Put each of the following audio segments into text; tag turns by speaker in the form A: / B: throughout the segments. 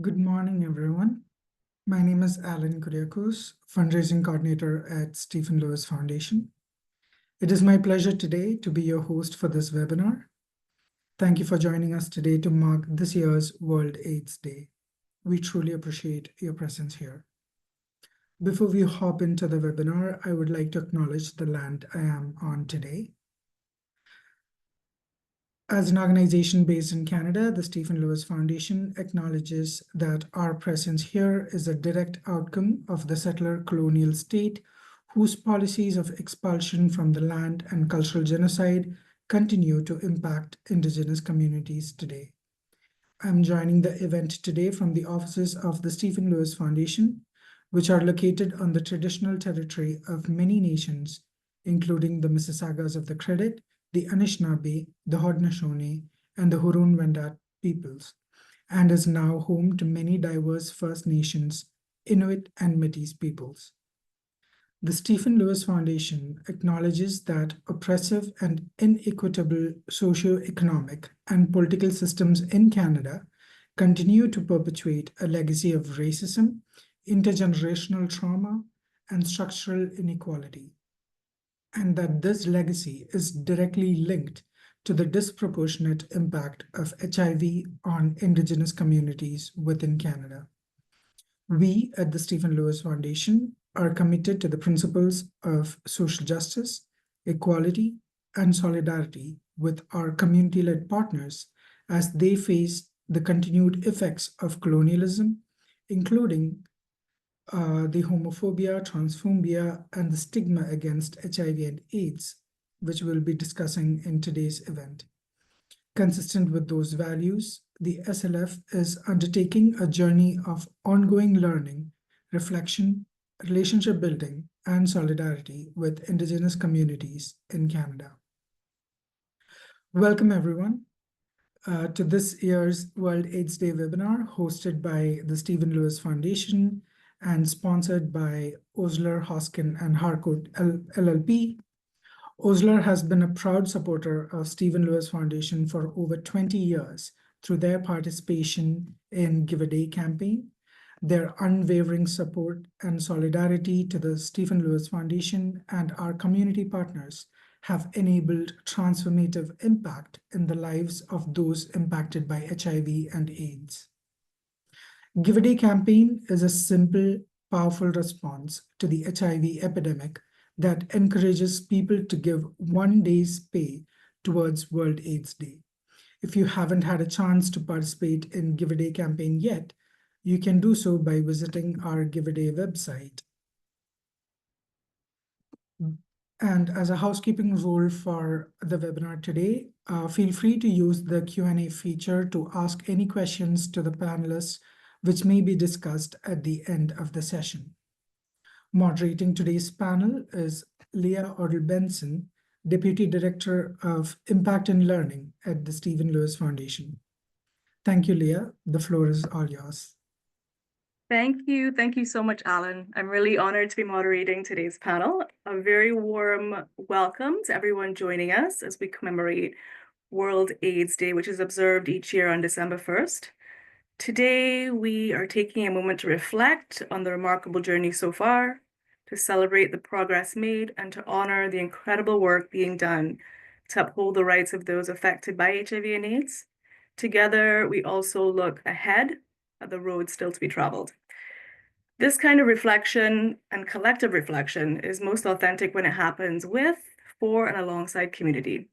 A: Good morning, everyone. My name is Alan Kuriakos, fundraising coordinator at Stephen Lewis Foundation. It is my pleasure today to be your host for this webinar. Thank you for joining us today to mark this year's World AIDS Day. We truly appreciate your presence here. Before we hop into the webinar, I would like to acknowledge the land I am on today. As an organization based in Canada, the Stephen Lewis Foundation acknowledges that our presence here is a direct outcome of the settler colonial state whose policies of expulsion from the land and cultural genocide continue to impact Indigenous communities today. I'm joining the event today from the offices of the Stephen Lewis Foundation, which are located on the traditional territory of many nations, including the Mississaugas of the Credit, the Anishinaabe, the Haudenosaunee, and the Huron-Wendat peoples, and is now home to many diverse First Nations, Inuit, and Métis peoples. The Stephen Lewis Foundation acknowledges that oppressive and inequitable socio-economic and political systems in Canada continue to perpetuate a legacy of racism, intergenerational trauma, and structural inequality, and that this legacy is directly linked to the disproportionate impact of HIV on Indigenous communities within Canada. We at the Stephen Lewis Foundation are committed to the principles of social justice, equality, and solidarity with our community-led partners as they face the continued effects of colonialism, including the homophobia, transphobia, and the stigma against HIV and AIDS, which we'll be discussing in today's event. Consistent with those values, the SLF is undertaking a journey of ongoing learning, reflection, relationship building, and solidarity with Indigenous communities in Canada. Welcome, everyone, to this year's World AIDS Day webinar hosted by the Stephen Lewis Foundation and sponsored by Osler, Hoskin, and Harcourt LLP. Osler has been a proud supporter of Stephen Lewis Foundation for over 20 years through their participation in Give a Day campaign. Their unwavering support and solidarity to the Stephen Lewis Foundation and our community partners have enabled transformative impact in the lives of those impacted by HIV and AIDS. Give a Day campaign is a simple, powerful response to the HIV epidemic that encourages people to give 1 day's pay towards World AIDS Day. If you haven't had a chance to participate in Give a Day campaign yet, you can do so by visiting our Give a Day website. And as a housekeeping rule for the webinar today, feel free to use the Q&A feature to ask any questions to the panelists, which may be discussed at the end of the session. Moderating today's panel is Leah Odell-Benson, Deputy Director of Impact and Learning at the Stephen Lewis Foundation. Thank you, Leah. The floor is all yours.
B: Thank you. Thank you so much, Alan. I'm really honored to be moderating today's panel. A very warm welcome to everyone joining us as we commemorate World AIDS Day, which is observed each year on December 1st. Today, we are taking a moment to reflect on the remarkable journey so far, to celebrate the progress made, and to honor the incredible work being done to uphold the rights of those affected by HIV and AIDS. Together, we also look ahead at the road still to be traveled. This kind of reflection and collective reflection is most authentic when it happens with, for, and alongside community.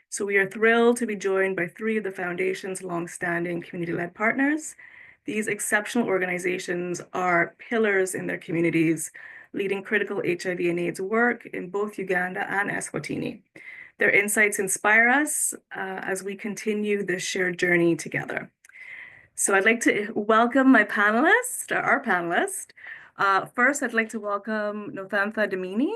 B: So we are thrilled to be joined by 3 of the Foundation's longstanding community-led partners. These exceptional organizations are pillars in their communities, leading critical HIV and AIDS work in both Uganda and Eswatini. Their insights inspire us as we continue this shared journey together. So I'd like to welcome my panelist, or our panelist. First, I'd like to welcome Nothantha Damini.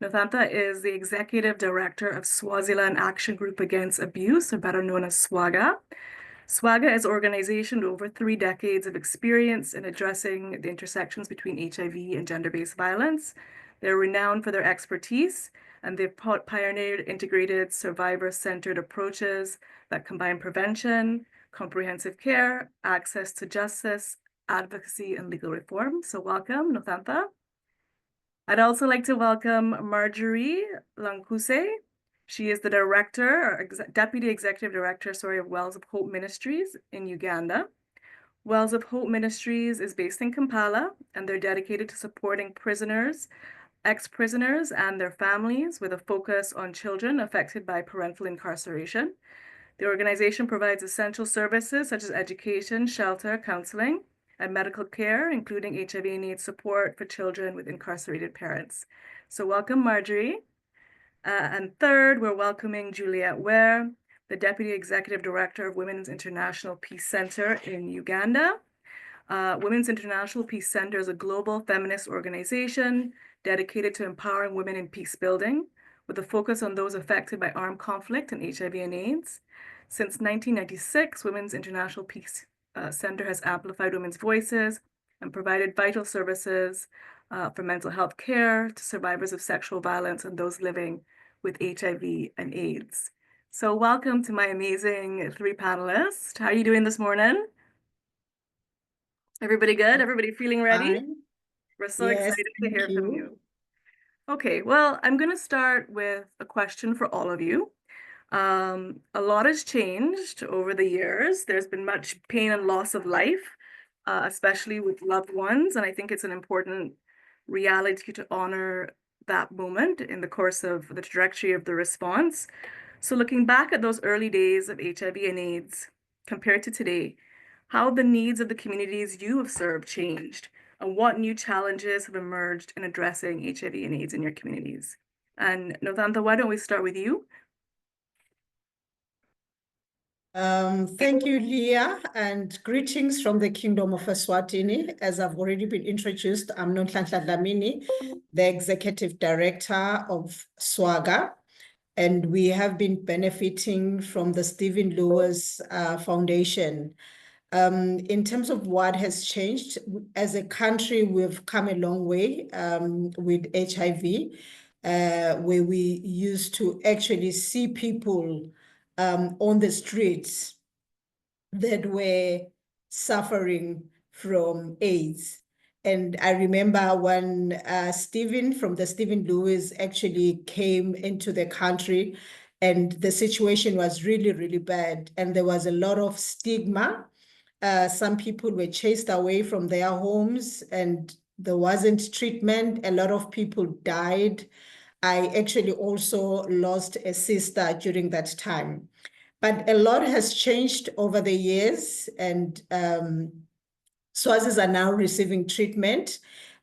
B: Nothantha is the Executive Director of Swaziland Action Group Against Abuse, or better known as SWAGA. SWAGA is an organization with over 3 decades of experience in addressing the intersections between HIV and gender-based violence. They're renowned for their expertise, and they've pioneered integrated survivor-centered approaches that combine prevention, comprehensive care, access to justice, advocacy and legal reform. So welcome, Nothantha. I'd also like to welcome Marjorie Lankuse. She is the Deputy Executive Director, of Wells of Hope Ministries in Uganda. Wells of Hope Ministries is based in Kampala, and they're dedicated to supporting prisoners, ex-prisoners, and their families with a focus on children affected by parental incarceration. The organization provides essential services such as education, shelter, counseling, and medical care, including HIV and AIDS support for children with incarcerated parents. So welcome, Marjorie. And third, we're welcoming Juliette Ware, the Deputy Executive Director of Women's International Peace Center in Uganda. Women's International Peace Center is a global feminist organization dedicated to empowering women in peace building, with a focus on those affected by armed conflict and HIV and AIDS. Since 1996, Women's International Peace Center has amplified women's voices and provided vital services for mental health care to survivors of sexual violence and those living with HIV and AIDS. So welcome to my amazing three panelists. How are you doing this morning? Everybody good? Everybody feeling ready?
C: Fine.
B: We're so
C: Yes,
B: excited to
C: thank
B: hear from
C: you.
B: you. Okay, well, I'm going to start with a question for all of you. A lot has changed over the years. There's been much pain and loss of life, especially with loved ones, and I think it's an important reality to honor that moment in the course of the trajectory of the response. So looking back at those early days of HIV and AIDS compared to today, how have the needs of the communities you have served changed, and what new challenges have emerged in addressing HIV and AIDS in your communities? And Nothantha, why don't we start with you?
C: Thank you, Leah, and greetings from the Kingdom of Eswatini. As I've already been introduced, I'm Nonhlanhla Dlamini, the Executive Director of SWAGA, and we have been benefiting from the Stephen Lewis Foundation. In terms of what has changed, as a country, we've come a long way with HIV, where we used to actually see people on the streets that were suffering from AIDS. And I remember when Stephen from the Stephen Lewis actually came into the country, and the situation was really, really bad. And there was a lot of stigma. Some people were chased away from their homes, and there wasn't treatment. A lot of people died. I actually also lost a sister during that time. But a lot has changed over the years, and SWAZs are now receiving treatment,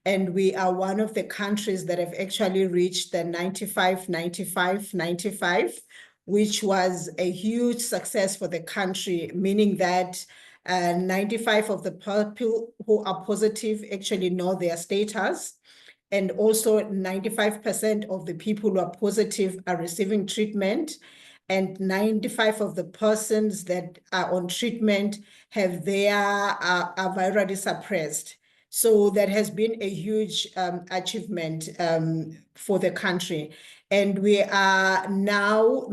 C: and we are one of the countries that have actually reached the 95, 95, 95, which was a huge success for the country, meaning that 95 of the people who are positive actually know their status. And also 95% of the people who are positive are receiving treatment, and 95 of the persons that are on treatment have their are virally suppressed. So that has been a huge achievement for the country. And we are now,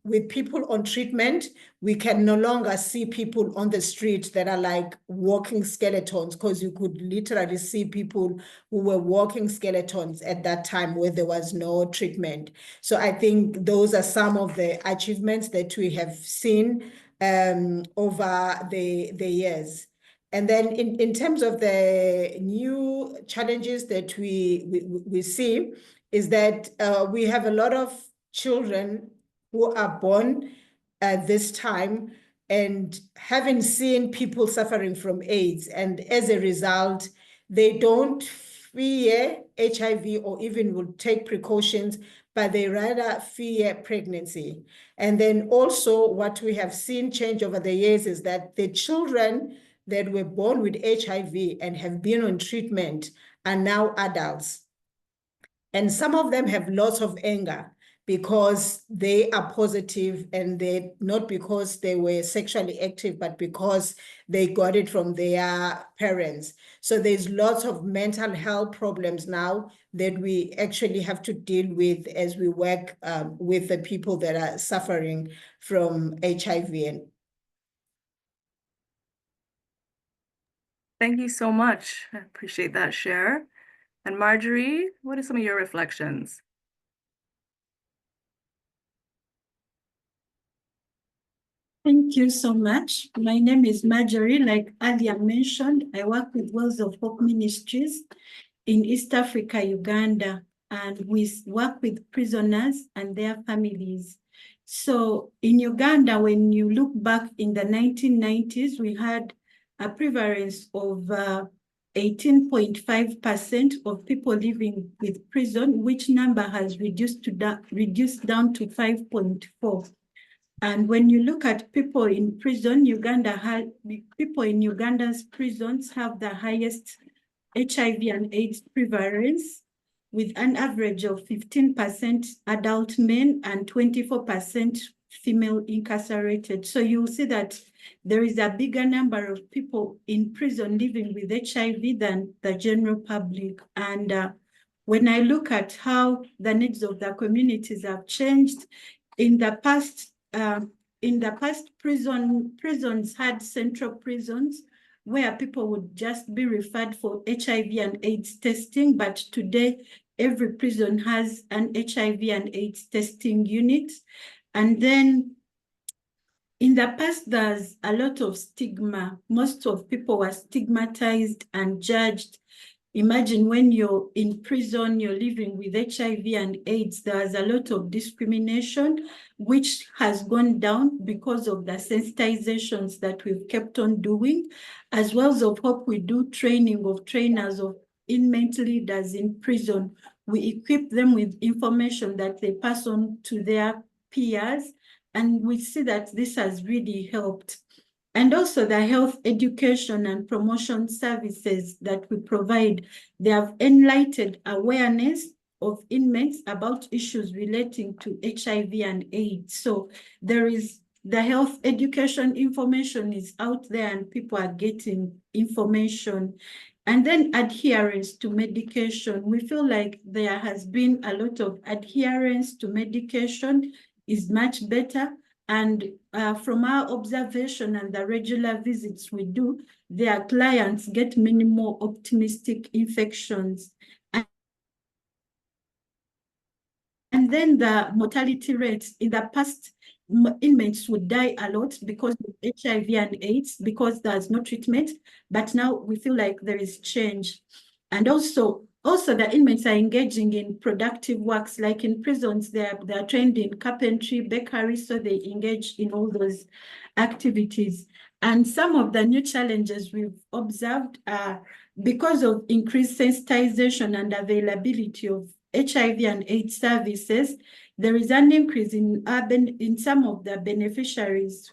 C: with people on treatment, we can no longer see people on the street that are like walking skeletons, because you could literally see people who were walking skeletons at that time where there was no treatment. So I think those are some of the achievements that we have seen over the years. And then in terms of the new challenges that we see, is that we have a lot of children who are born at this time and haven't seen people suffering from AIDS. And as a result, they don't fear HIV or even will take precautions, but they rather fear pregnancy. And then also what we have seen change over the years is that the children that were born with HIV and have been on treatment are now adults. And some of them have lots of anger because they are positive, and they not because they were sexually active, but because they got it from their parents. So there's lots of mental health problems now that we actually have to deal with as we work with the people that are suffering from HIV.
B: Thank you so much. I appreciate that share. And Marjorie, what are some of your reflections?
D: Thank you so much. My name is Marjorie. Like earlier mentioned, I work with Wells of Hope Ministries in East Africa, Uganda, and we work with prisoners and their families. So in Uganda, when you look back in the 1990s, we had a prevalence of 18.5% of people living with prison, which number has reduced down to 5.4%. And when you look at people in prison, people in Uganda's prisons have the highest HIV and AIDS prevalence, with an average of 15% adult men and 24% female incarcerated. So you'll see that there is a bigger number of people in prison living with HIV than the general public. And when I look at how the needs of the communities have changed, in the past, prisons had central prisons where people would just be referred for HIV and AIDS testing, but today every prison has an HIV and AIDS testing unit. And then in the past, there's a lot of stigma. Most of people were stigmatized and judged. Imagine when you're in prison, you're living with HIV and AIDS, there's a lot of discrimination, which has gone down because of the sensitizations that we've kept on doing. As well as of Hope, we do training of trainers of inmate leaders in prison. We equip them with information that they pass on to their peers, and we see that this has really helped. And also the health education and promotion services that we provide, they have enlightened awareness of inmates about issues relating to HIV and AIDS. So there is the health education information is out there and people are getting information. And then adherence to medication. We feel like there has been a lot of adherence to medication is much better. And from our observation and the regular visits we do, their clients get many more optimistic infections. And then the mortality rates in the past, inmates would die a lot because of HIV and AIDS, because there's no treatment. But now we feel like there is change. And also the inmates are engaging in productive works, like in prisons, they're trained in carpentry, bakery, so they engage in all those activities. And some of the new challenges we've observed are because of increased sensitization and availability of HIV and AIDS services, there is an increase in some of the beneficiaries.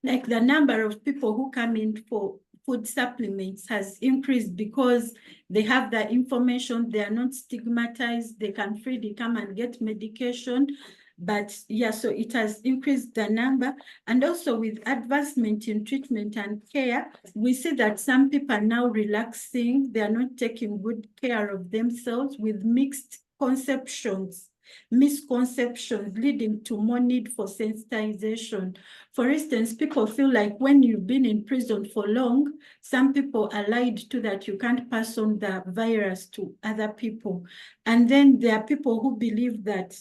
D: Like the number of people who come in for food supplements has increased because they have the information, they are not stigmatized, they can freely come and get medication. But yeah, so it has increased the number. And also with advancement in treatment and care, we see that some people are now relaxing, they are not taking good care of themselves, with mixed conceptions, misconceptions leading to more need for sensitization. For instance, people feel like when you've been in prison for long, some people are lied to that you can't pass on the virus to other people. And then there are people who believe that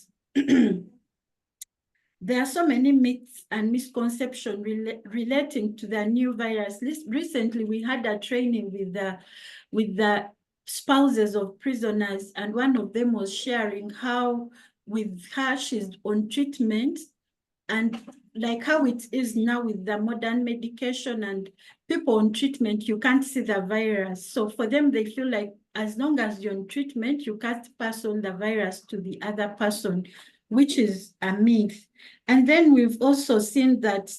D: there are so many myths and misconceptions relating to the new virus. Recently, we had a training with the spouses of prisoners, and one of them was sharing how with her, she's on treatment, and like how it is now with the modern medication and people on treatment, you can't see the virus. So for them, they feel like as long as you're on treatment, you can't pass on the virus to the other person, which is a myth. And then we've also seen that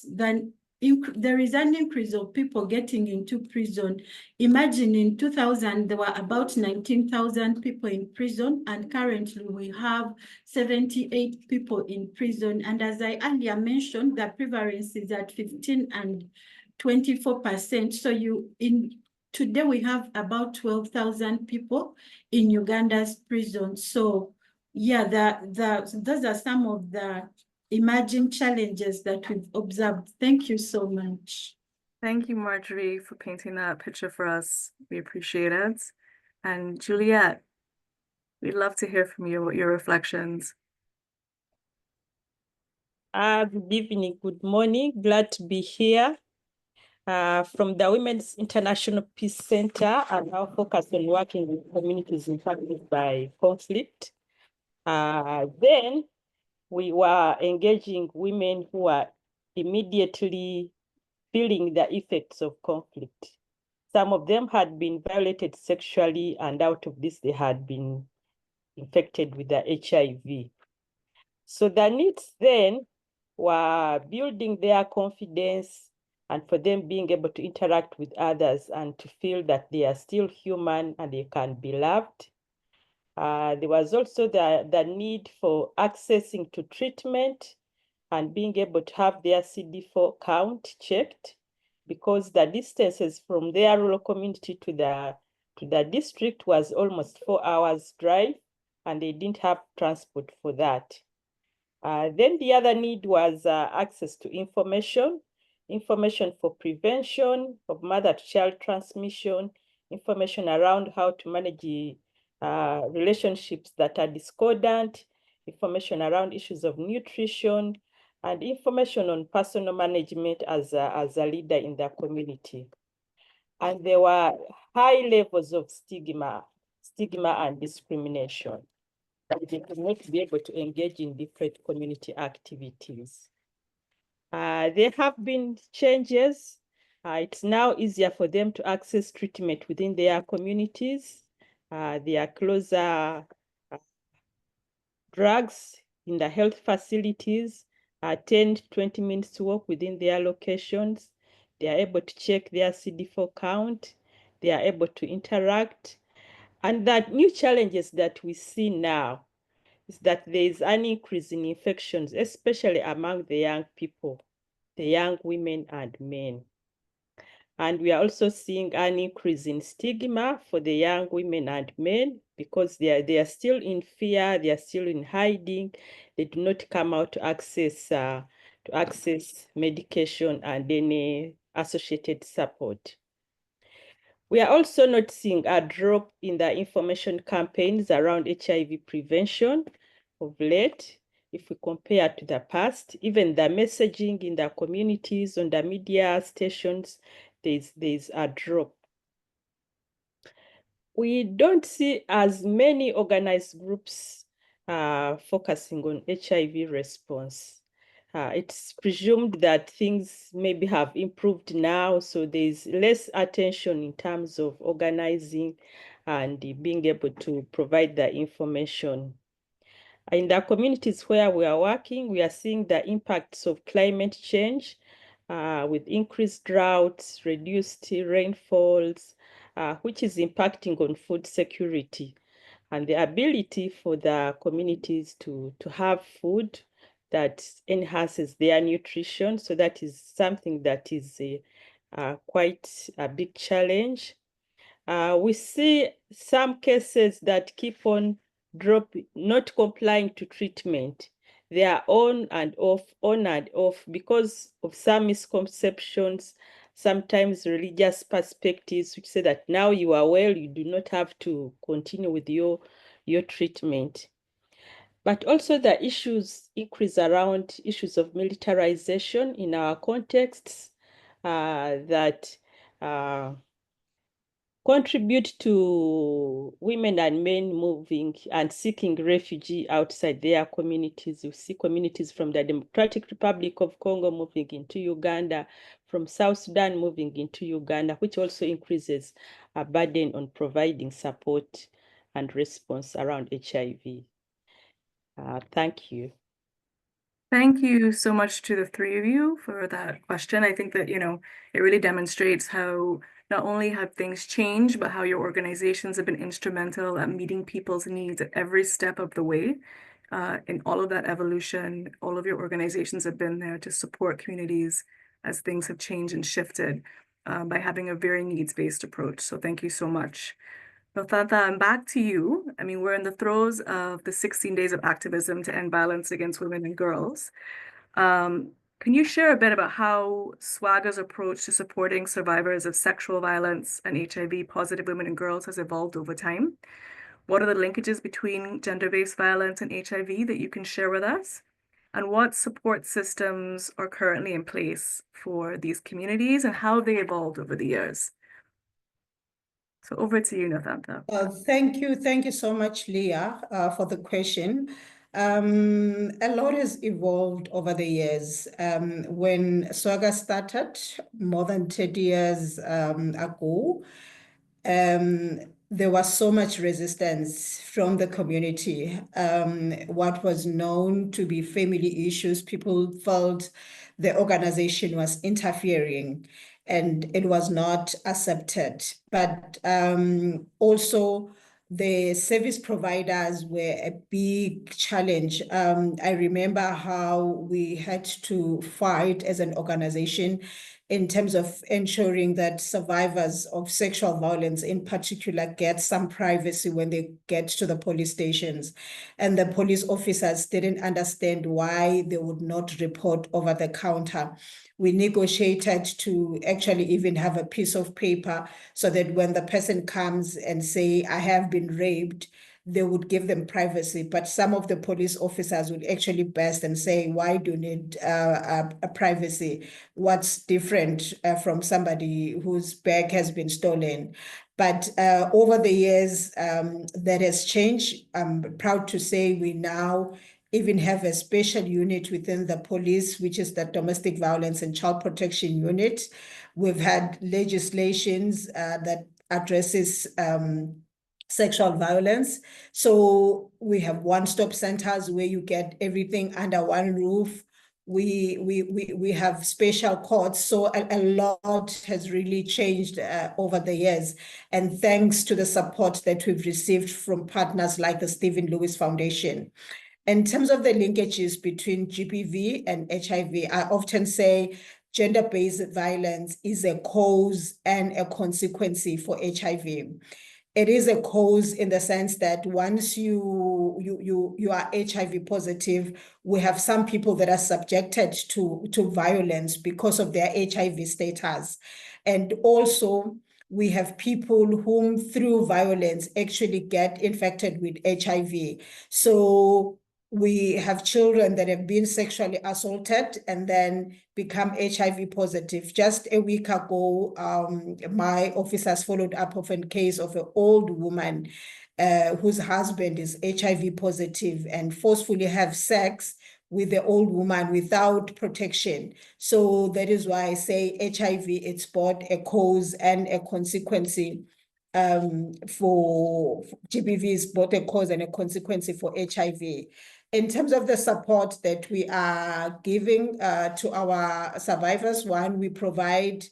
D: there is an increase of people getting into prison. Imagine in 2000, there were about 19,000 people in prison, and currently we have 78 people in prison. And as I earlier mentioned, the prevalence is at 15 and 24%. So today we have about 12,000 people in Uganda's prison. So yeah, those are some of the emerging challenges that we've observed. Thank you so much.
B: Thank you, Marjorie, for painting that picture for us. We appreciate it. And Juliet, we'd love to hear from you about your reflections.
E: Good evening, good morning. Glad to be here. From the Women's International Peace Center, I'm now focused on working with communities impacted by conflict. Then we were engaging women who are immediately feeling the effects of conflict. Some of them had been violated sexually, and out of this, they had been infected with the HIV. So the needs then were building their confidence and for them being able to interact with others and to feel that they are still human and they can be loved. There was also the need for accessing to treatment and being able to have their CD4 count checked, because the distances from their rural community to the district was almost 4 hours drive, and they didn't have transport for that. Then the other need was access to information for prevention of mother-to-child transmission, information around how to manage relationships that are discordant, information around issues of nutrition, and information on personal management as a leader in the community. And there were high levels of stigma and discrimination, that they could not be able to engage in different community activities. There have been changes. It's now easier for them to access treatment within their communities. There are closer drugs in the health facilities, 10 to 20 minutes to walk within their locations. They are able to check their CD4 count. They are able to interact. And that new challenges that we see now is that there is an increase in infections, especially among the young people, the young women and men. And we are also seeing an increase in stigma for the young women and men, because they are still in fear, they are still in hiding, they do not come out to access medication and any associated support. We are also noticing a drop in the information campaigns around HIV prevention of late. If we compare to the past, even the messaging in the communities, on the media stations, there's a drop. We don't see as many organized groups focusing on HIV response. It's presumed that things maybe have improved now, so there's less attention in terms of organizing and being able to provide the information. In the communities where we are working, we are seeing the impacts of climate change with increased droughts, reduced rainfalls, which is impacting on food security and the ability for the communities to have food that enhances their nutrition. So that is something that is quite a big challenge. We see some cases that keep on not complying to treatment. They are on and off because of some misconceptions, sometimes religious perspectives, which say that now you are well, you do not have to continue with your treatment. But also the issues increase around issues of militarization in our contexts that contribute to women and men moving and seeking refuge outside their communities. You see communities from the Democratic Republic of Congo moving into Uganda, from South Sudan moving into Uganda, which also increases a burden on providing support and response around HIV. Thank you.
B: Thank you so much to the three of you for that question. I think that, it really demonstrates how not only have things changed, but how your organizations have been instrumental at meeting people's needs at every step of the way. In all of that evolution, all of your organizations have been there to support communities as things have changed and shifted by having a very needs-based approach. So thank you so much. Lothatha, I'm back to you. I mean, we're in the throes of the 16 days of activism to end violence against women and girls. Can you share a bit about how SWAGA's approach to supporting survivors of sexual violence and HIV positive women and girls has evolved over time? What are the linkages between gender-based violence and HIV that you can share with us? And what support systems are currently in place for these communities and how they evolved over the years? So over to you, Nathanta.
C: Thank you so much, Leah, for the question. A lot has evolved over the years. When SWAGA started more than 30 years ago, there was so much resistance from the community. What was known to be family issues, people felt the organization was interfering and it was not accepted. But also, the service providers were a big challenge. I remember how we had to fight as an organization in terms of ensuring that survivors of sexual violence in particular get some privacy when they get to the police stations. And the police officers didn't understand why they would not report over the counter. We negotiated to actually even have a piece of paper so that when the person comes and say, I have been raped, they would give them privacy. But some of the police officers would actually burst and say, why do you need a privacy? What's different from somebody whose bag has been stolen? But over the years, that has changed. I'm proud to say we now even have a special unit within the police, which is the Domestic Violence and Child Protection Unit. We've had legislations that addresses sexual violence. So we have one-stop centers where you get everything under one roof. We have special courts. So a lot has really changed over the years. And thanks to the support that we've received from partners like the Stephen Lewis Foundation. In terms of the linkages between GBV and HIV, I often say gender-based violence is a cause and a consequence for HIV. It is a cause in the sense that once you are HIV positive, we have some people that are subjected to violence because of their HIV status. And also, we have people whom through violence actually get infected with HIV. So we have children that have been sexually assaulted and then become HIV positive. Just a week ago, my officers followed up of a case of an old woman whose husband is HIV positive and forcefully have sex with the old woman without protection. So that is why I say HIV, it's both a cause and a consequence. For GBV is both a cause and a consequence for HIV. In terms of the support that we are giving to our survivors, one, we provide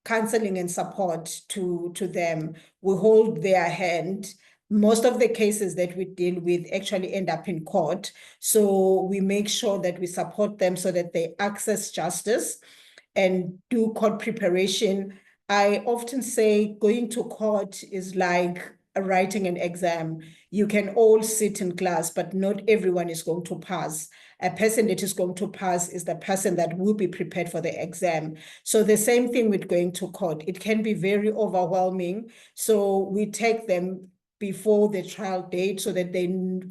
C: counseling and support to them. We hold their hand. Most of the cases that we deal with actually end up in court. So we make sure that we support them so that they access justice and do court preparation. I often say going to court is like writing an exam. You can all sit in class, but not everyone is going to pass. A person that is going to pass is the person that will be prepared for the exam. So the same thing with going to court. It can be very overwhelming. So we take them before the trial date so that they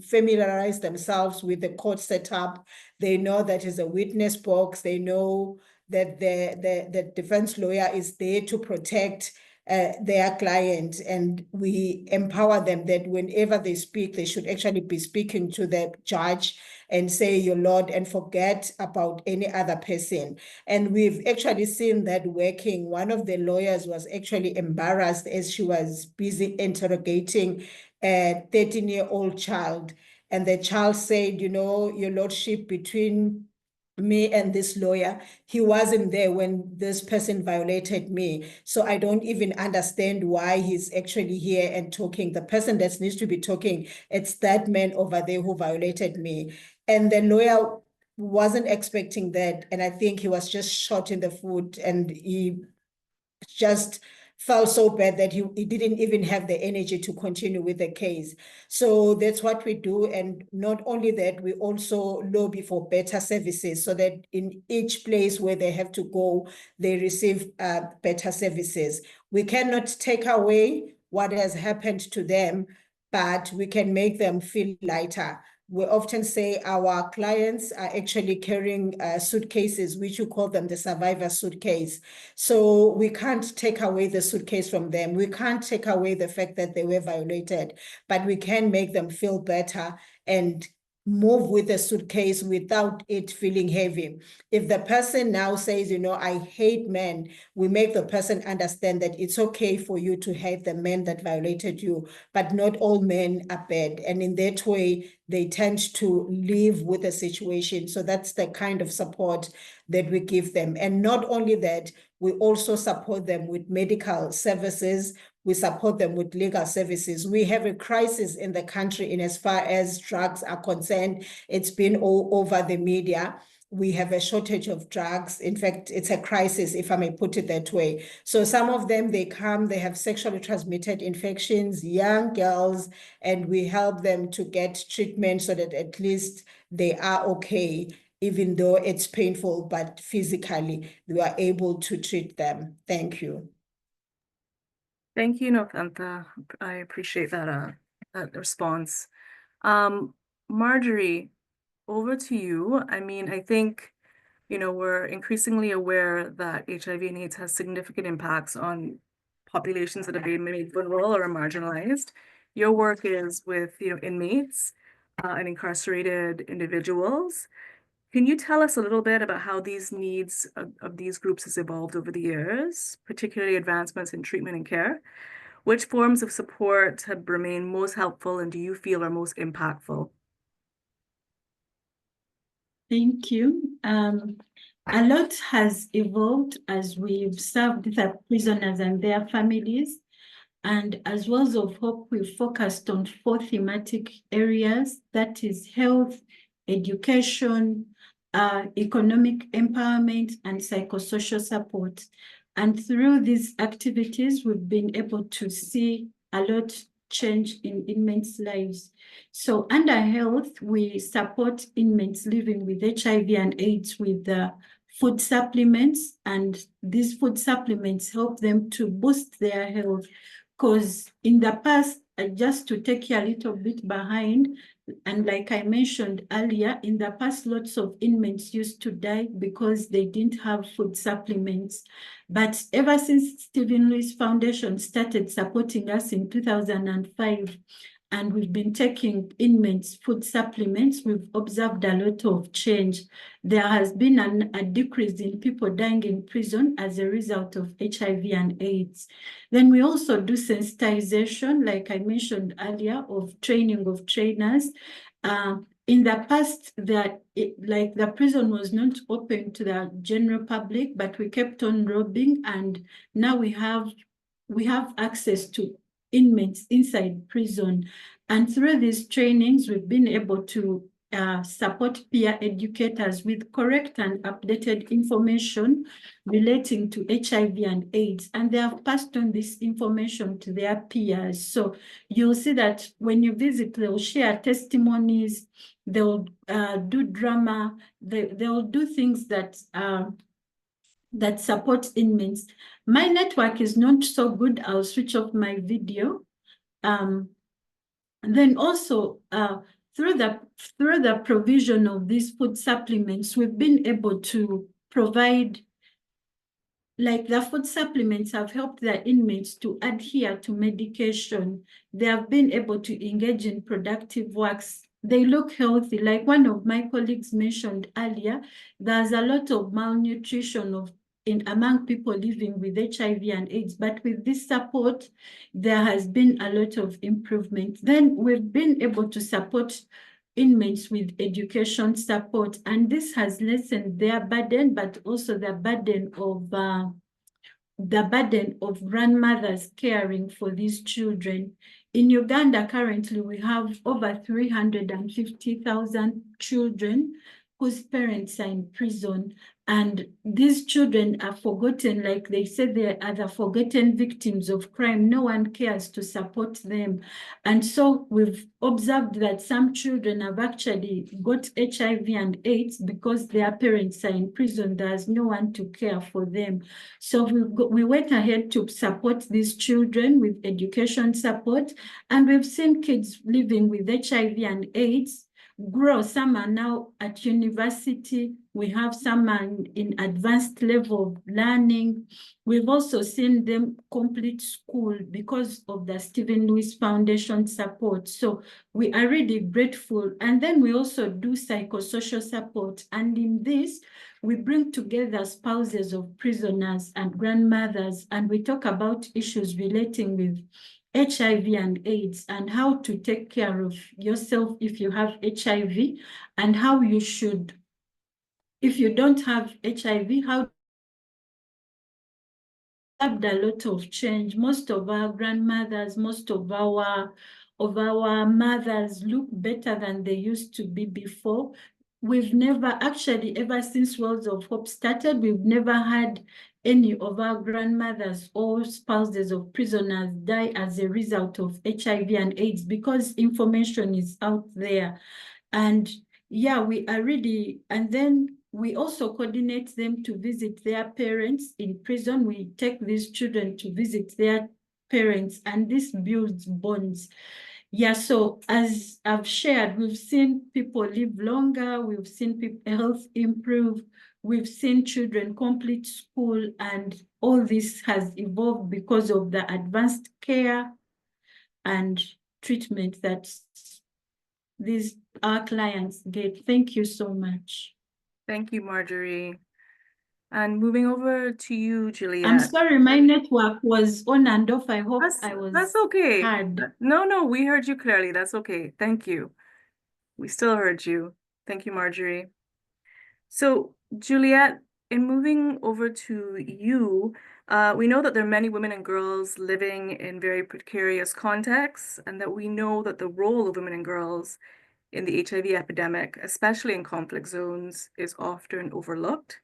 C: familiarize themselves with the court setup. They know that is a witness box. They know that the defense lawyer is there to protect their client, and we empower them that whenever they speak, they should actually be speaking to the judge and say, your Lord, and forget about any other person. And we've actually seen that working. One of the lawyers was actually embarrassed as she was busy interrogating a 13-year-old child. And the child said, you know, your Lordship, between me and this lawyer, he wasn't there when this person violated me. So I don't even understand why he's actually here and talking. The person that needs to be talking, it's that man over there who violated me. And the lawyer wasn't expecting that. And I think he was just shot in the foot and he just felt so bad that he didn't even have the energy to continue with the case. So that's what we do. And not only that, we also lobby for better services so that in each place where they have to go, they receive better services. We cannot take away what has happened to them, but we can make them feel lighter. We often say our clients are actually carrying suitcases, which we call them the survivor suitcase. So we can't take away the suitcase from them. We can't take away the fact that they were violated, but we can make them feel better and move with the suitcase without it feeling heavy. If the person now says, I hate men, we make the person understand that it's okay for you to hate the men that violated you, but not all men are bad. And in that way, they tend to live with the situation. So that's the kind of support that we give them. And not only that, we also support them with medical services. We support them with legal services. We have a crisis in the country in as far as drugs are concerned. It's been all over the media. We have a shortage of drugs. In fact, it's a crisis, if I may put it that way. So some of them, they have sexually transmitted infections, young girls, and we help them to get treatment so that at least they are okay, even though it's painful, but physically we are able to treat them. Thank you.
B: Thank you, Nokanta. I appreciate that response. Marjorie, over to you. I mean, I think, we're increasingly aware that HIV and AIDS has significant impacts on populations that have been made vulnerable or marginalized. Your work is with, inmates and incarcerated individuals. Can you tell us a little bit about how these needs of these groups has evolved over the years, particularly advancements in treatment and care? Which forms of support have remained most helpful and do you feel are most impactful?
D: Thank you. A lot has evolved as we've served the prisoners and their families. And as Wells of Hope, we've focused on 4 thematic areas, that is health, education, economic empowerment, and psychosocial support. And through these activities, we've been able to see a lot change in inmates' lives. So under health, we support inmates living with HIV and AIDS with food supplements, and these food supplements help them to boost their health. Because in the past, just to take you a little bit behind, and like I mentioned earlier, in the past, lots of inmates used to die because they didn't have food supplements. But ever since Stephen Lewis Foundation started supporting us in 2005, and we've been taking inmates food supplements, we've observed a lot of change. There has been a decrease in people dying in prison as a result of HIV and AIDS. Then we also do sensitization, like I mentioned earlier, of training of trainers. In the past, the prison was not open to the general public, but we kept on robbing, and now we have access to inmates inside prison. And through these trainings, we've been able to support peer educators with correct and updated information relating to HIV and AIDS. And they have passed on this information to their peers. So you'll see that when you visit, they'll share testimonies, they'll do drama, they'll do things that support inmates. My network is not so good. I'll switch off my video. And then also through the provision of these food supplements, we've been able to provide, like the food supplements have helped the inmates to adhere to medication. They have been able to engage in productive works. They look healthy. Like one of my colleagues mentioned earlier, there's a lot of malnutrition among people living with HIV and AIDS, but with this support, there has been a lot of improvement. Then we've been able to support inmates with education support, and this has lessened their burden, but also the burden of grandmothers caring for these children. In Uganda, currently, we have over 350,000 children whose parents are in prison, and these children are forgotten, like they said, they are the forgotten victims of crime. No one cares to support them. And so we've observed that some children have actually got HIV and AIDS because their parents are in prison. There's no one to care for them. So we went ahead to support these children with education support, and we've seen kids living with HIV and AIDS grow. Some are now at university. We have some in advanced level of learning. We've also seen them complete school because of the Stephen Lewis Foundation support. So we are really grateful. And then we also do psychosocial support. And in this, we bring together spouses of prisoners and grandmothers, and we talk about issues relating with HIV and AIDS, and how to take care of yourself if you have HIV, and how you should, if you don't have HIV, how had a lot of change. Most of our grandmothers, most of our mothers look better than they used to be before. We've never actually, ever since Worlds of Hope started, we've never had any of our grandmothers or spouses of prisoners die as a result of HIV and AIDS, because information is out there. And yeah, we are really, and then we also coordinate them to visit their parents in prison. We take these children to visit their parents, and this builds bonds. Yeah, so as I've shared, we've seen people live longer, we've seen people health improve, we've seen children complete school, and all this has evolved because of the advanced care and treatment that these our clients get. Thank you so much.
B: Thank you, Marjorie. And moving over to you, Juliet.
D: I'm sorry, my network was on and off. I hope I was
B: That's okay.
D: heard.
B: No, we heard you clearly. That's okay. Thank you. We still heard you. Thank you, Marjorie. So, Juliet, in moving over to you, we know that there are many women and girls living in very precarious contexts, and that we know that the role of women and girls in the HIV epidemic, especially in conflict zones, is often overlooked.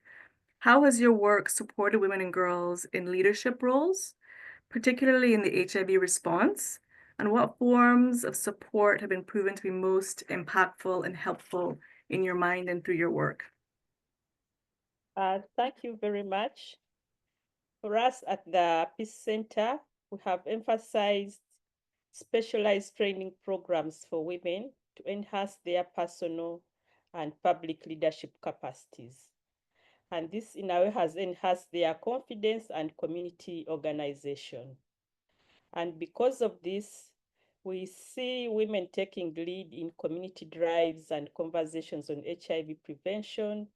B: How has your work supported women and girls in leadership roles, particularly in the HIV response? And what forms of support have been proven to be most impactful and helpful in your mind and through your work?
E: Thank you very much. For us at the Peace Center, we have emphasized specialized training programs for women to enhance their personal and public leadership capacities. And this in a way has enhanced their confidence and community organization. And because of this, we see women taking lead in community drives and conversations on HIV prevention,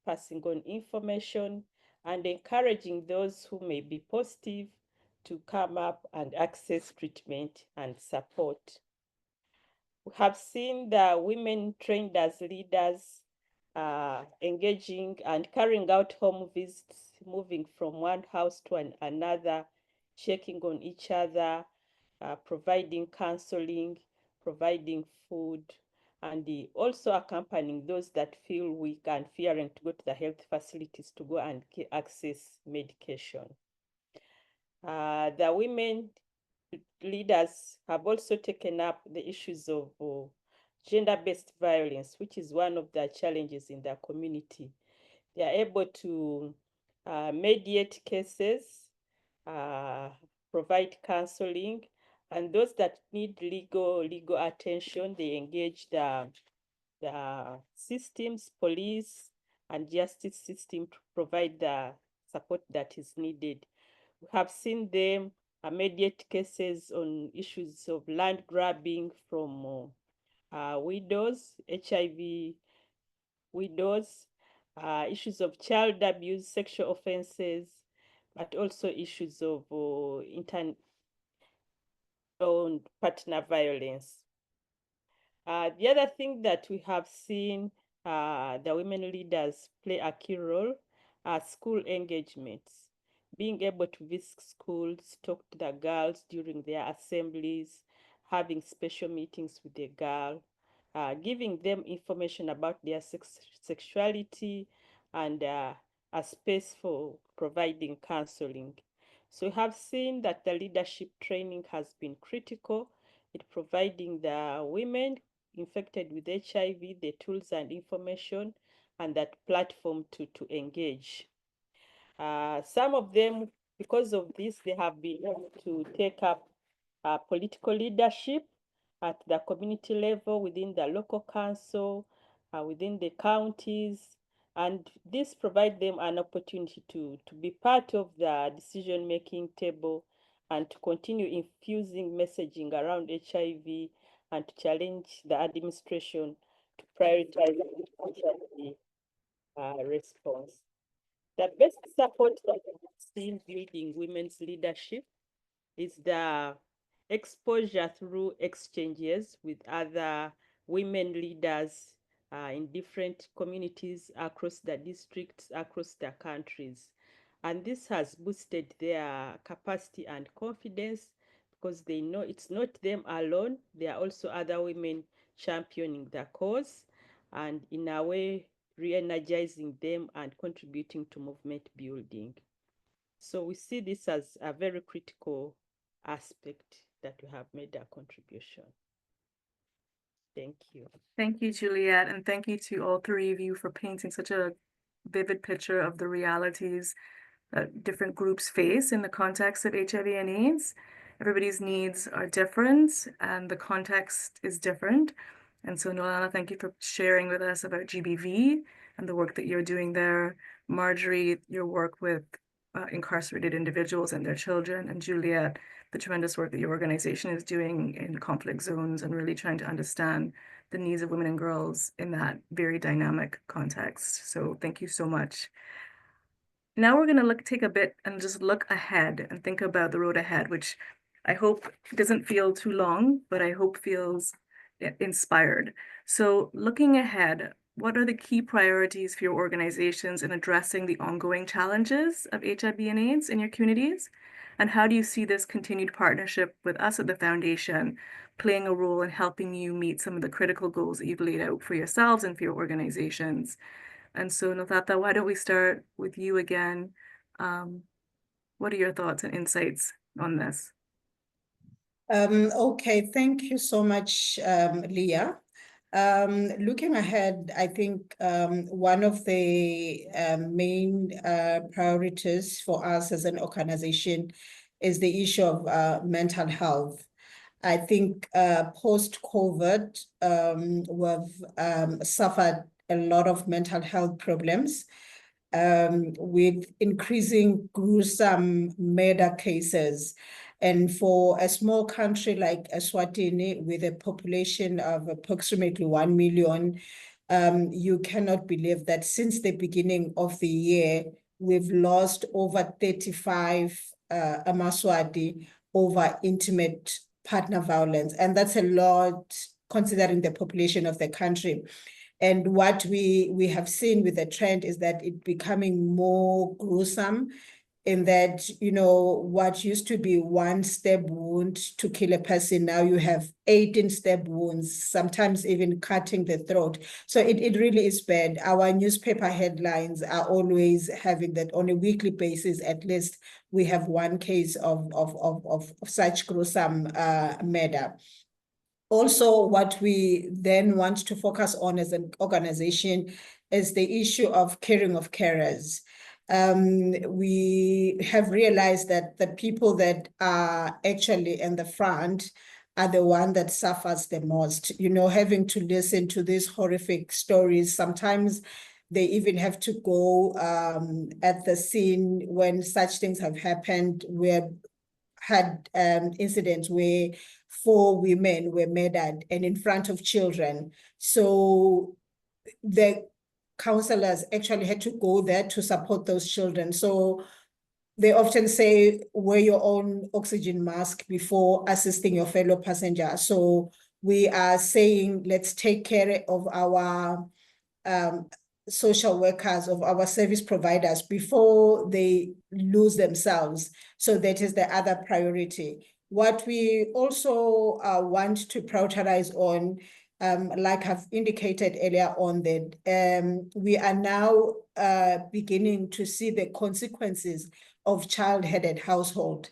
E: passing on information, and encouraging those who may be positive to come up and access treatment and support. We have seen the women trained as leaders engaging and carrying out home visits, moving from one house to another, checking on each other, providing counseling, providing food, and also accompanying those that feel weak and fearing to go to the health facilities to go and access medication. The women leaders have also taken up the issues of gender-based violence, which is one of the challenges in the community. They are able to mediate cases, provide counseling, and those that need legal attention, they engage the systems, police and justice system to provide the support that is needed. We have seen them mediate cases on issues of land grabbing from widows, HIV widows, issues of child abuse, sexual offenses, but also issues of partner violence. The other thing that we have seen the women leaders play a key role are school engagements, being able to visit schools, talk to the girls during their assemblies, having special meetings with the girl, giving them information about their sexuality, and a space for providing counseling. So we have seen that the leadership training has been critical in providing the women infected with HIV the tools and information and that platform to engage. Some of them, because of this, they have been able to take up political leadership at the community level, within the local council, within the counties, and this provides them an opportunity to be part of the decision-making table and to continue infusing messaging around HIV and to challenge the administration to prioritize the HIV response. The best support that I've seen building women's leadership is the exposure through exchanges with other women leaders in different communities across the districts, across the countries. And this has boosted their capacity and confidence because they know it's not them alone. There are also other women championing the cause and in a way re-energizing them and contributing to movement building. So we see this as a very critical aspect that we have made a contribution. Thank you.
B: Thank you, Juliet, and thank you to all three of you for painting such a vivid picture of the realities that different groups face in the context of HIV and AIDS. Everybody's needs are different and the context is different. And so Nolana, thank you for sharing with us about GBV and the work that you're doing there. Marjorie, your work with incarcerated individuals and their children, and Juliet, the tremendous work that your organization is doing in conflict zones and really trying to understand the needs of women and girls in that very dynamic context. So thank you so much. Now we're going to take a bit and just look ahead and think about the road ahead, which I hope doesn't feel too long, but I hope feels inspired. So looking ahead, what are the key priorities for your organizations in addressing the ongoing challenges of HIV and AIDS in your communities? And how do you see this continued partnership with us at the Foundation playing a role in helping you meet some of the critical goals that you've laid out for yourselves and for your organizations? And so Nothatha, why don't we start with you again? What are your thoughts and insights on this?
C: Okay, thank you so much, Leah. Looking ahead, I think one of the main priorities for us as an organization is the issue of mental health. I think post-COVID, we've suffered a lot of mental health problems with increasing gruesome murder cases. And for a small country like Eswatini, with a population of approximately 1 million, you cannot believe that since the beginning of the year, we've lost over 35 Amaswati over intimate partner violence. And that's a lot considering the population of the country. And what we have seen with the trend is that it's becoming more gruesome in that, you know, what used to be one stab wound to kill a person, now you have 18 stab wounds, sometimes even cutting the throat. So it really is bad. Our newspaper headlines are always having that on a weekly basis, at least we have one case of such gruesome murder. Also, what we then want to focus on as an organization is the issue of caring of carers. We have realized that the people that are actually in the front are the one that suffers the most, you know, having to listen to these horrific stories. Sometimes they even have to go at the scene when such things have happened. We had incidents where 4 women were murdered and in front of children. So the counselors actually had to go there to support those children. So they often say, wear your own oxygen mask before assisting your fellow passenger. So we are saying, let's take care of our social workers, of our service providers before they lose themselves. So that is the other priority. What we also want to prioritize on like I've indicated earlier on, that we are now beginning to see the consequences of child-headed household.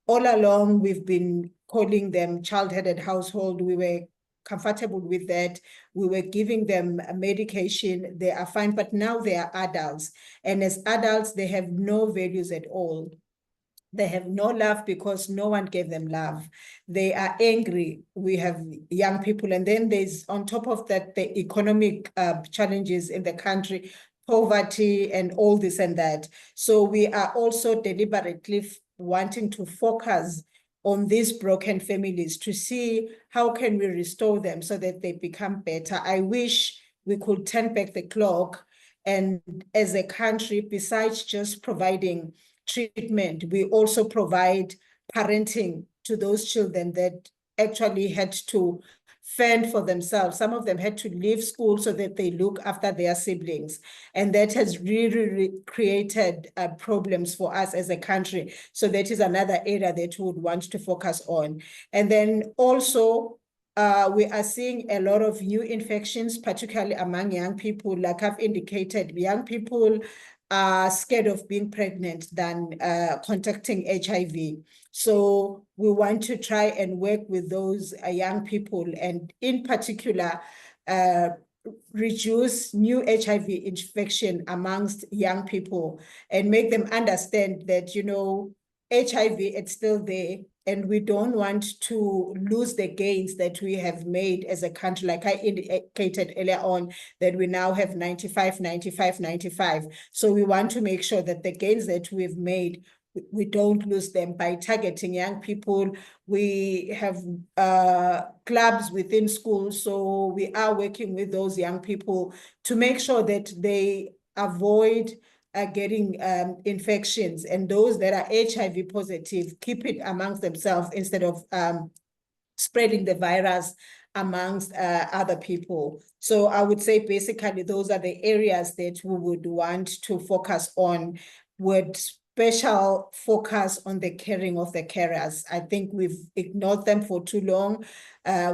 C: All along, we've been calling them child-headed household. We were comfortable with that. We were giving them medication. They are fine, but now they are adults. And as adults, they have no values at all. They have no love because no one gave them love. They are angry. We have young people. And then there's, on top of that, the economic challenges in the country, poverty and all this and that. So we are also deliberately wanting to focus on these broken families to see how can we restore them so that they become better. I wish we could turn back the clock, and as a country, besides just providing treatment, we also provide parenting to those children that actually had to fend for themselves. Some of them had to leave school so that they look after their siblings. And that has really created problems for us as a country. So that is another area that we would want to focus on. And then also, we are seeing a lot of new infections, particularly among young people. Like I've indicated, young people are scared of being pregnant than contacting HIV. So we want to try and work with those young people, and in particular, reduce new HIV infection amongst young people and make them understand that, you know, HIV, it's still there, and we don't want to lose the gains that we have made as a country. Like I indicated earlier on, that we now have 95, 95, 95. So we want to make sure that the gains that we've made, we don't lose them by targeting young people. We have clubs within schools, so we are working with those young people to make sure that they avoid getting infections, and those that are HIV positive keep it amongst themselves instead of spreading the virus amongst other people. So I would say basically those are the areas that we would want to focus on, with special focus on the caring of the carers. I think we've ignored them for too long.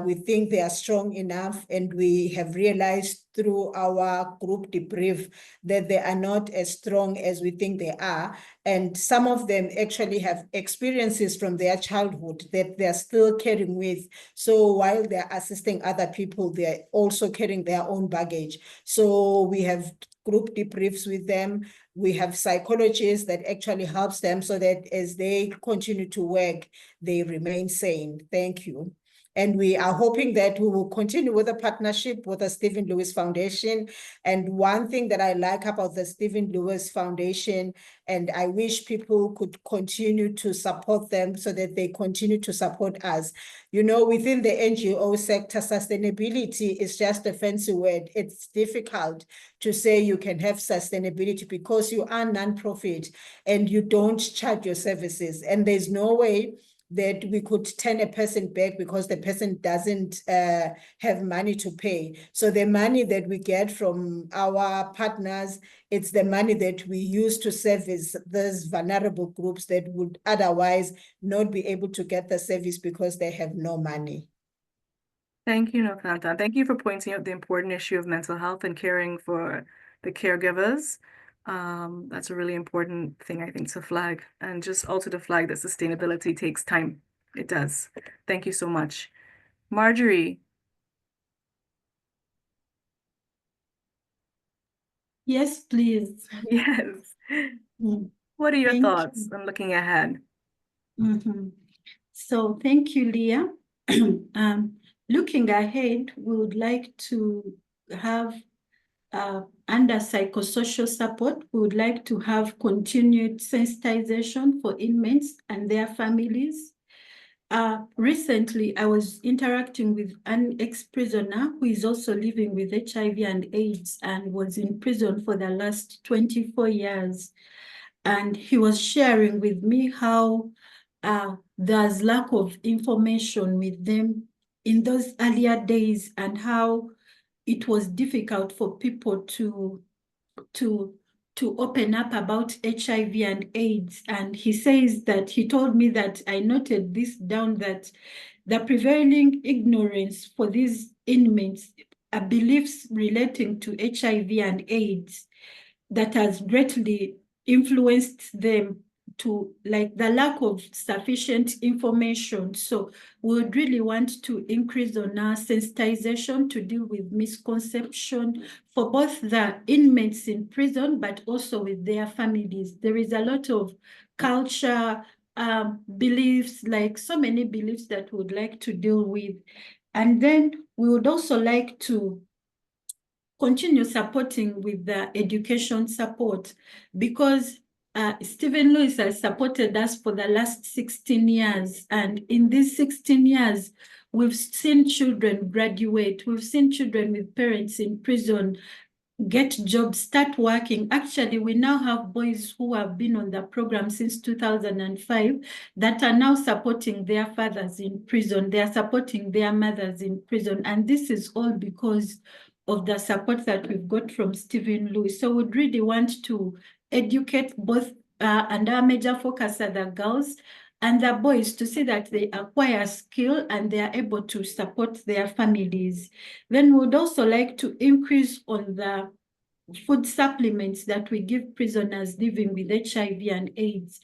C: We think they are strong enough, and we have realized through our group debrief that they are not as strong as we think they are. And some of them actually have experiences from their childhood that they're still carrying with. So while they're assisting other people, they're also carrying their own baggage. So we have group debriefs with them. We have psychologists that actually helps them so that as they continue to work, they remain sane. Thank you. And we are hoping that we will continue with a partnership with the Stephen Lewis Foundation. And one thing that I like about the Stephen Lewis Foundation, and I wish people could continue to support them so that they continue to support us. You know, within the NGO sector, sustainability is just a fancy word. It's difficult to say you can have sustainability because you are non-profit and you don't charge your services. And there's no way that we could turn a person back because the person doesn't have money to pay. So the money that we get from our partners, it's the money that we use to service those vulnerable groups that would otherwise not be able to get the service because they have no money.
B: Thank you, Nokanta. Thank you for pointing out the important issue of mental health and caring for the caregivers. That's a really important thing, I think, to flag, and just also to flag that sustainability takes time. It does. Thank you so much. Marjorie.
D: Yes, please.
B: Yes.
D: Mm.
B: What are your
D: Thank
B: thoughts on looking ahead?
D: So thank you, Leah. Looking ahead, we would like to have under psychosocial support, we would like to have continued sensitization for inmates and their families. Recently, I was interacting with an ex-prisoner who is also living with HIV and AIDS and was in prison for the last 24 years. And he was sharing with me how there's lack of information with them in those earlier days, and how it was difficult for people to open up about HIV and AIDS. And he says that he told me that I noted this down, that the prevailing ignorance for these inmates, beliefs relating to HIV and AIDS that has greatly influenced them, to like the lack of sufficient information. So we would really want to increase on our sensitization to deal with misconception for both the inmates in prison, but also with their families. There is a lot of culture, beliefs, like so many beliefs that we would like to deal with. And then we would also like to continue supporting with the education support, because Stephen Lewis has supported us for the last 16 years. And in these 16 years, we've seen children graduate. We've seen children with parents in prison get jobs, start working. Actually, we now have boys who have been on the program since 2005 that are now supporting their fathers in prison. They are supporting their mothers in prison. And this is all because of the support that we've got from Stephen Lewis. So we'd really want to educate both, and our major focus are the girls and the boys, to see that they acquire skill and they are able to support their families. Then we would also like to increase on the food supplements that we give prisoners living with HIV and AIDS.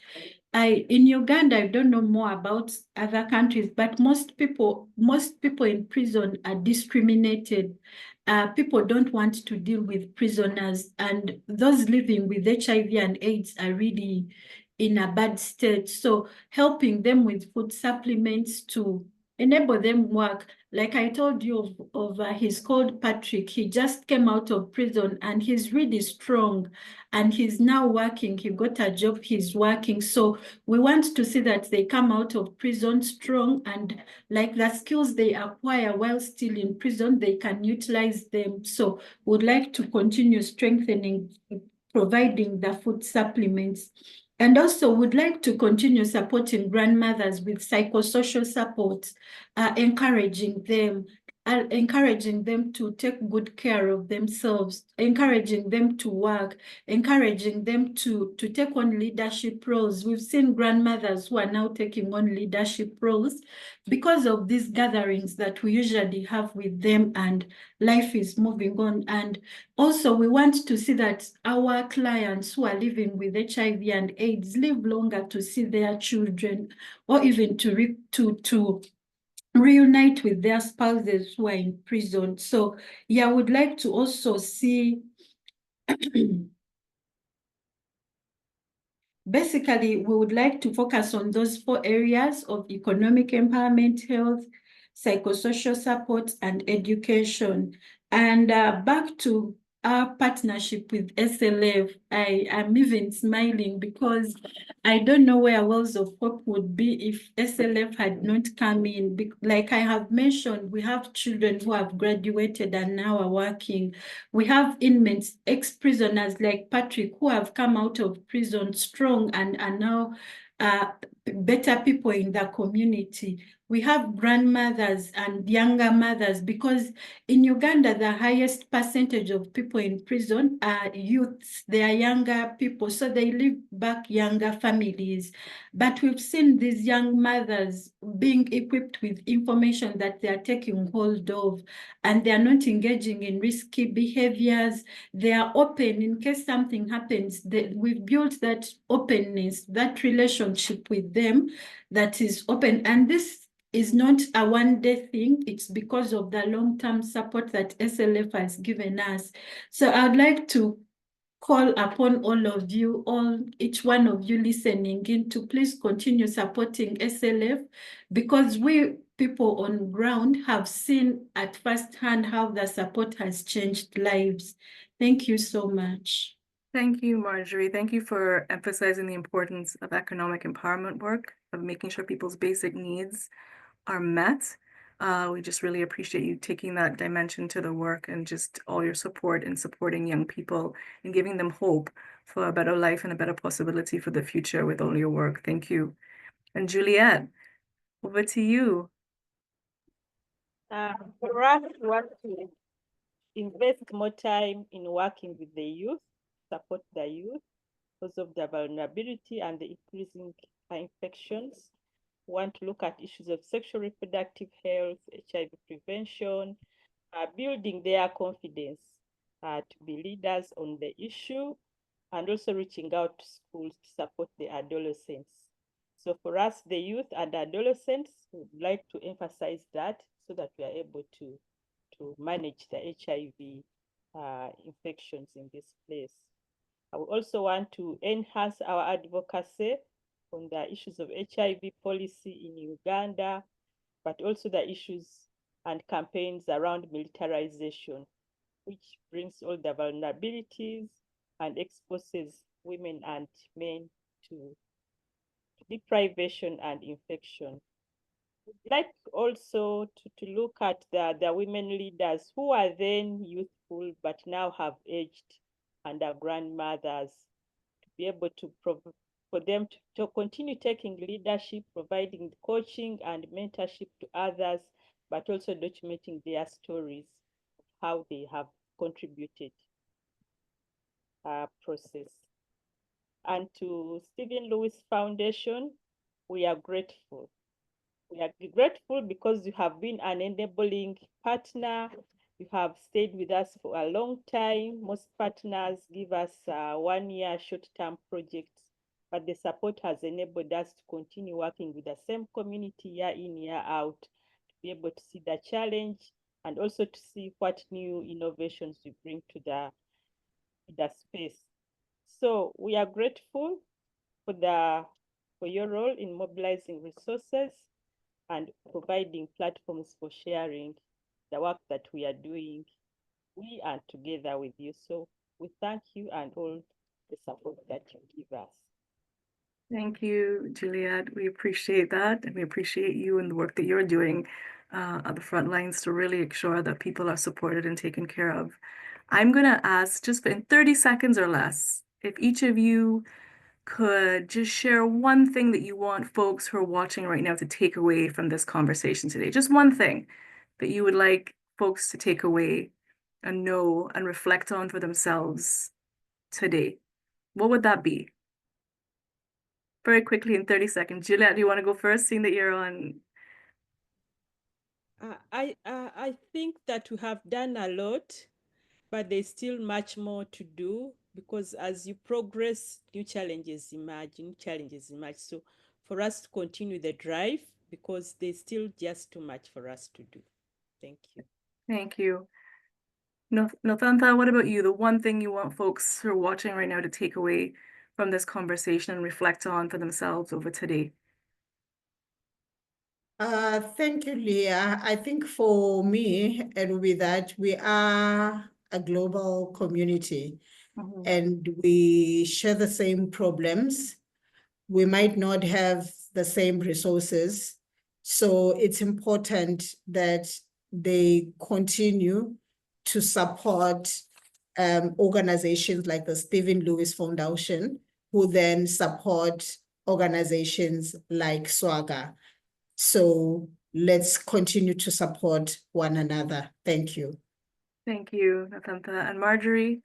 D: In Uganda, I don't know more about other countries, but most people in prison are discriminated. People don't want to deal with prisoners, and those living with HIV and AIDS are really in a bad state. So helping them with food supplements to enable them work. Like I told you he's called Patrick. He just came out of prison and he's really strong and he's now working. He got a job, he's working. So we want to see that they come out of prison strong, and like the skills they acquire while still in prison, they can utilize them. So we'd like to continue strengthening, providing the food supplements. And also would like to continue supporting grandmothers with psychosocial support, encouraging them to take good care of themselves, encouraging them to work, encouraging them to take on leadership roles. We've seen grandmothers who are now taking on leadership roles because of these gatherings that we usually have with them, and life is moving on. And also, we want to see that our clients who are living with HIV and AIDS live longer to see their children, or even to reunite with their spouses who are in prison. So yeah, I would like to also see basically, we would like to focus on those 4 areas of economic empowerment, health, psychosocial support, and education. And back to our partnership with SLF, I am even smiling because I don't know where Wells of Hope would be if SLF had not come in. Like I have mentioned, we have children who have graduated and now are working. We have inmates, ex-prisoners like Patrick, who have come out of prison strong and are now better people in the community. We have grandmothers and younger mothers, because in Uganda, the highest percentage of people in prison are youths. They are younger people, so they leave back younger families. But we've seen these young mothers being equipped with information that they are taking hold of, and they are not engaging in risky behaviors. They are open in case something happens. We've built that openness, that relationship with them that is open. And this is not a one-day thing. It's because of the long-term support that SLF has given us. So I'd like to call upon all of you, each one of you listening in, to please continue supporting SLF, because we people on ground have seen at first hand how the support has changed lives. Thank you so much.
B: Thank you, Marjorie. Thank you for emphasizing the importance of economic empowerment work, of making sure people's basic needs are met. We just really appreciate you taking that dimension to the work, and just all your support in supporting young people and giving them hope for a better life and a better possibility for the future with all your work. Thank you. And Juliet, over to you.
E: For us, we want to invest more time in working with the youth, support the youth because of the vulnerability and the increasing infections. want to look at issues of sexual reproductive health, HIV prevention, building their confidence to be leaders on the issue, and also reaching out to schools to support the adolescents. So for us, the youth and adolescents, would like to emphasize that so that we are able to manage the HIV infections in this place. I would also want to enhance our advocacy on the issues of HIV policy in Uganda, but also the issues and campaigns around militarization, which brings all the vulnerabilities and exposes women and men to deprivation and infection. We'd like also to look at the women leaders who are then youthful but now have aged and are grandmothers, to be able to for them to continue taking leadership, providing coaching and mentorship to others, but also documenting their stories, how they have contributed process. And to Stephen Lewis Foundation, we are grateful. We are grateful because you have been an enabling partner. You have stayed with us for a long time. Most partners give us 1 year short-term projects, but the support has enabled us to continue working with the same community year in, year out, to be able to see the challenge and also to see what new innovations we bring to the space. So we are grateful for your role in mobilizing resources and providing platforms for sharing the work that we are doing. We are together with you. So we thank you and all the support that you give us.
B: Thank you, Juliet. We appreciate that. And we appreciate you and the work that you're doing on the front lines to really ensure that people are supported and taken care of. I'm going to ask, just in 30 seconds or less, if each of you could just share one thing that you want folks who are watching right now to take away from this conversation today. Just one thing that you would like folks to take away and know and reflect on for themselves today. What would that be? Very quickly in 30 seconds. Juliet, do you want to go first, seeing that you're on?
E: I think that we have done a lot, but there's still much more to do, because as you progress, new challenges emerge. So for us to continue the drive, because there's still just too much for us to do. Thank you.
B: Thank you. Nothanta, what about you? The one thing you want folks who are watching right now to take away from this conversation and reflect on for themselves over today?
C: Thank you, Leah. I think for me, and with that, we are a global community and we share the same problems. We might not have the same resources. So it's important that they continue to support organizations like the Stephen Lewis Foundation, who then support organizations like SWAGA. So let's continue to support one another. Thank you.
B: Thank you, Nothanta. And Marjorie?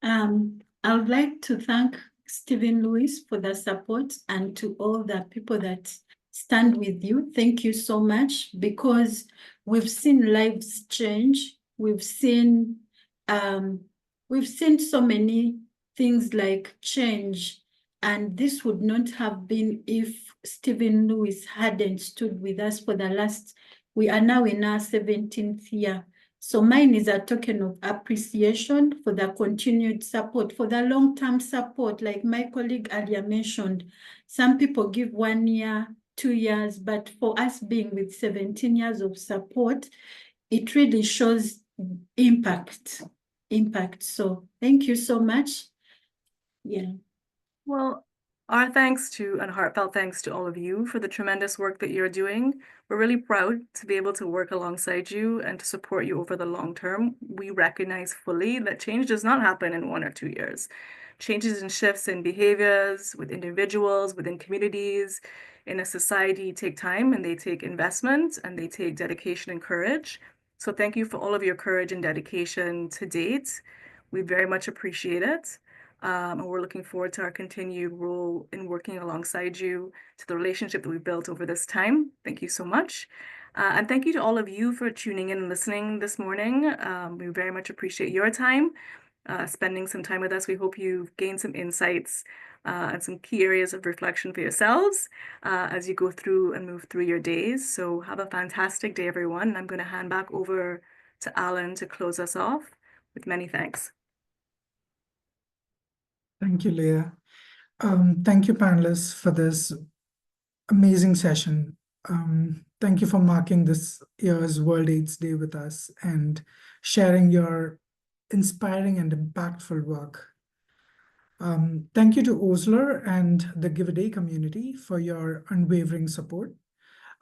D: I would like to thank Stephen Lewis for the support, and to all the people that stand with you. Thank you so much, because we've seen lives change. We've seen so many things like change, and this would not have been if Stephen Lewis hadn't stood with us for the last, we are now in our 17th year. So mine is a token of appreciation for the continued support, for the long-term support. Like my colleague earlier mentioned, some people give 1 year, 2 years, but for us being with 17 years of support, it really shows impact. So thank you so much. Yeah.
B: Well, our thanks to and heartfelt thanks to all of you for the tremendous work that you're doing. We're really proud to be able to work alongside you and to support you over the long term. We recognize fully that change does not happen in 1 or 2 years. Changes and shifts in behaviors with individuals, within communities, in a society take time, and they take investment, and they take dedication and courage. So thank you for all of your courage and dedication to date. We very much appreciate it. And we're looking forward to our continued role in working alongside you, to the relationship that we've built over this time. Thank you so much. And thank you to all of you for tuning in and listening this morning. We very much appreciate your time, spending some time with us. We hope you've gained some insights and some key areas of reflection for yourselves as you go through and move through your days. So have a fantastic day, everyone. I'm going to hand back over to Alan to close us off with many thanks.
A: Thank you, Leah. Thank you, panelists, for this amazing session. Thank you for marking this year's World AIDS Day with us and sharing your inspiring and impactful work. Thank you to Osler and the Give a Day community for your unwavering support.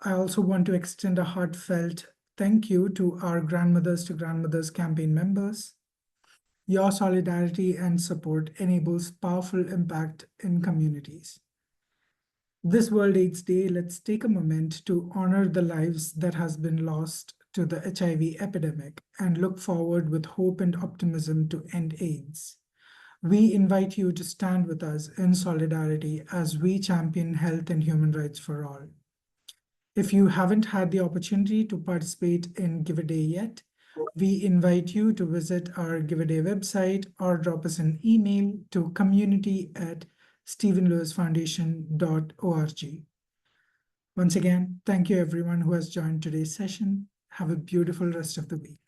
A: I also want to extend a heartfelt thank you to our Grandmothers to Grandmothers campaign members. Your solidarity and support enables powerful impact in communities. This World AIDS Day, let's take a moment to honor the lives that has been lost to the HIV epidemic and look forward with hope and optimism to end AIDS. We invite you to stand with us in solidarity as we champion health and human rights for all. If you haven't had the opportunity to participate in Give a Day yet, we invite you to visit our Give a Day website or drop us an email to community@stephenlewisfoundation.org. Once again, thank you everyone who has joined today's session. Have a beautiful rest of the week.